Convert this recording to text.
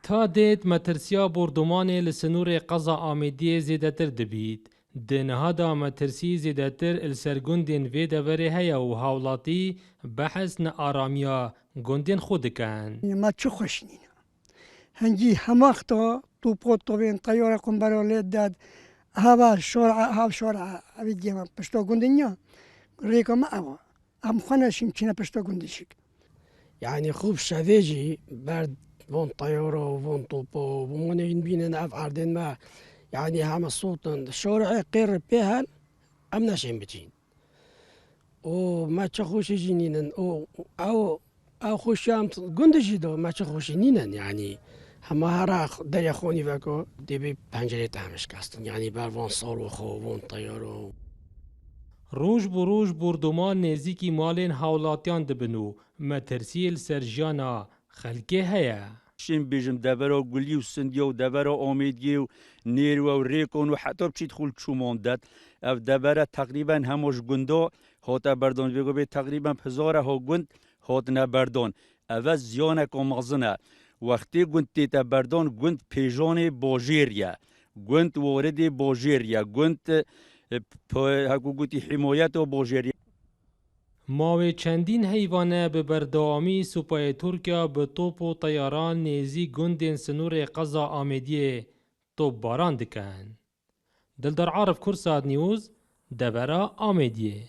تا دید مترسیا بردمانی لسنور قضا آمیدی زیدتر دبید. دنها دا مترسی زیدتر السرگندین وی دوری هیا و هاولاتی بحث ن آرامیا گندین خود کن. ما چه خوش نینه. هنجی هماختا تو پوتو بین طیاره قنبله داد هوا شورع أبيجي ما بشتو قندنيا ريكا ما أبغى أم خناش يمكن بشتو قندشك يعني خوب شذيجي برد فون طيارة وفون طوبة ومون ينبين نعرف عردين ما يعني هم الصوت الشورع قرب بها أم ناشين بتين وما تخوش جنينا أو خوشام قندشي دو ما تخوش نينا يعني هما هرا دريا خوني فاكو دي بانجري تامش كاستن يعني بارفون صاروخ وفون طيارة روز بروز بردمان نزیکی مالین هاولاتیان دبنو مترسیل سرجانا خلکه هیا. شين بيجم دبرو قولي وسنديو دبرو أميديو نيرو وريكون وحتى بتدخل شو موندات اف دبرة تقريبا هموش قندو هوتا بردون بيقو بي تقريبا بهزارة هو قند هوتنا بردون اف زيانة كومغزنا وقتی گند تیتا بردون گند پیجان بوجیریا گند وردی بوجیریا گند هکو گوتی حمایت و بوجیریا ماوی چندین حیوانه به بردوامی سوپای ترکیا به توپ و طیاران نیزی گندین سنور قضا آمیدیه توپ باران دکن. دلدر عارف کرساد نیوز دبرا آمیدیه.